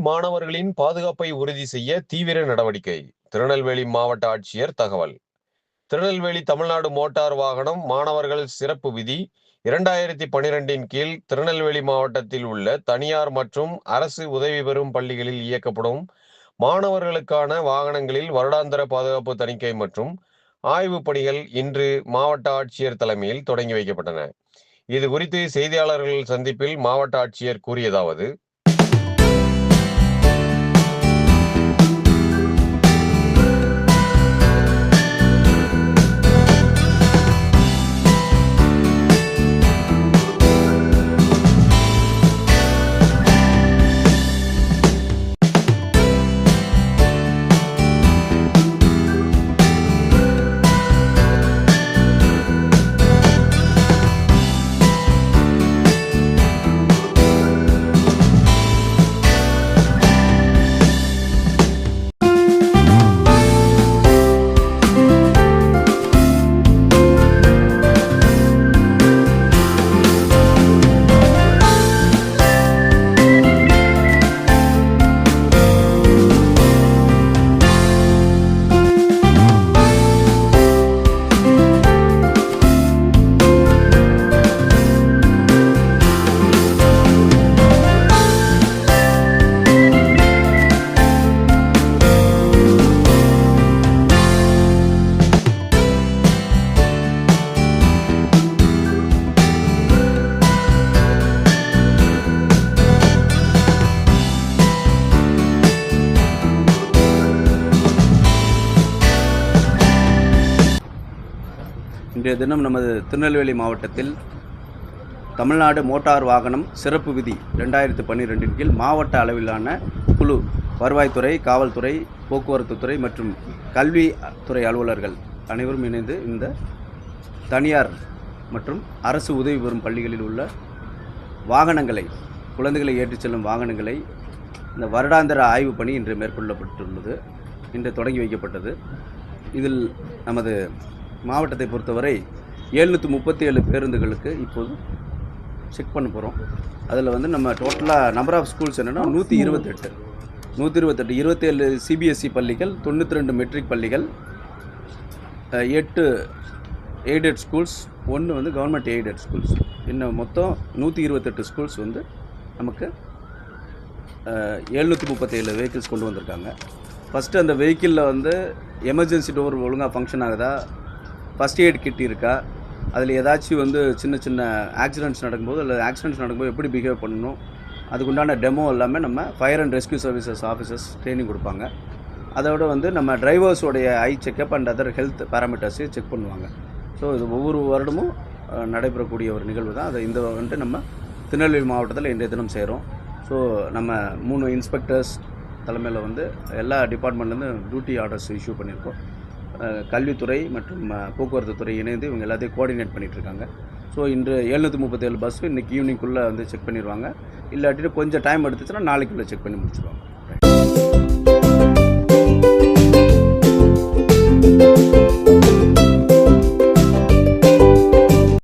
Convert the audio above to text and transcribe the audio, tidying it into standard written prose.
மாணவர்களின் பாதுகாப்பை உறுதி செய்ய தீவிர நடவடிக்கை. திருநெல்வேலி மாவட்ட ஆட்சியர் தகவல். திருநெல்வேலி தமிழ்நாடு மோட்டார் வாகனம் மாணவர்கள் சிறப்பு விதி 2012 கீழ் திருநெல்வேலி மாவட்டத்தில் உள்ள தனியார் மற்றும் அரசு உதவி பெறும் பள்ளிகளில் இயக்கப்படும் மாணவர்களுக்கான வாகனங்களில் வருடாந்திர பாதுகாப்பு தணிக்கை மற்றும் ஆய்வு பணிகள் இன்று மாவட்ட ஆட்சியர் தலைமையில் தொடங்கி வைக்கப்பட்டன. இது குறித்து செய்தியாளர்கள் சந்திப்பில் மாவட்ட ஆட்சியர் கூறியதாவது: இன்றைய தினம் நமது திருநெல்வேலி மாவட்டத்தில் தமிழ்நாடு மோட்டார் வாகனம் சிறப்பு விதி 2012 கீழ் மாவட்ட அளவிலான குழு வருவாய்த்துறை, காவல்துறை, போக்குவரத்து துறை மற்றும் கல்வித்துறை அலுவலர்கள் அனைவரும் இணைந்து இந்த தனியார் மற்றும் அரசு உதவி பெறும் பள்ளிகளில் உள்ள வாகனங்களை, குழந்தைகளை ஏற்றிச் செல்லும் வாகனங்களை இந்த வருடாந்திர ஆய்வு பணி இன்று மேற்கொள்ளப்பட்டுள்ளது. இன்று தொடங்கி வைக்கப்பட்டது. இதில் நமது மாவட்டத்தை பொறுத்தவரை 737 பேருந்துகளுக்கு இப்போது செக் பண்ண போகிறோம். அதில் நம்ம டோட்டலாக நம்பர் ஆஃப் ஸ்கூல்ஸ் என்னென்னா 128 27 சிபிஎஸ்சி பள்ளிகள், 92 மெட்ரிக் பள்ளிகள், 8 aided schools, 1 government aided schools. இன்னும் மொத்தம் 128 ஸ்கூல்ஸ் நமக்கு 737 வெஹிக்கிள்ஸ் கொண்டு வந்திருக்காங்க. ஃபஸ்ட்டு அந்த வெஹிக்கிளில் எமர்ஜென்சி டோர் ஒழுங்காக ஃபங்க்ஷன் ஆகுதா, ஃபஸ்ட் எய்ட் கிட் இருக்கா, அதில் ஏதாச்சும் சின்ன சின்ன ஆக்சிடென்ட்ஸ் நடக்கும்போது அல்லது ஆக்சிடென்ட்ஸ் நடக்கும்போது எப்படி பிஹேவ் பண்ணணும், அதுக்குண்டான டெமோ எல்லாமே நம்ம fire and rescue services officers training கொடுப்பாங்க. அதோடு நம்ம டிரைவர்ஸோடைய eye checkup and other health பேராமீட்டர்ஸையும் செக் பண்ணுவாங்க. ஸோ இது ஒவ்வொரு வருடமும் நடைபெறக்கூடிய ஒரு நிகழ்வு தான். அதை இந்த நம்ம திருநெல்வேலி மாவட்டத்தில் இன்றைய தினம் செய்கிறோம். ஸோ நம்ம 3 இன்ஸ்பெக்டர்ஸ் தலைமையில் எல்லா டிபார்ட்மெண்ட்லேருந்து டியூட்டி ஆர்டர்ஸ் இஷ்யூ பண்ணியிருக்கோம். கல்வித்துறை மற்றும் போக்குவரத்து துறை இணைந்து இவங்க எல்லாத்தையும் கோஆர்டினேட் பண்ணிகிட்ருக்காங்க. ஸோ இன்று 737 பஸ் இன்றைக்கி ஈவினிங்குள்ளே செக் பண்ணிடுவாங்க. இல்லாட்டிட்டு கொஞ்சம் டைம் எடுத்துச்சுன்னா நாளைக்குள்ளே செக் பண்ணி முடிச்சுருவாங்க.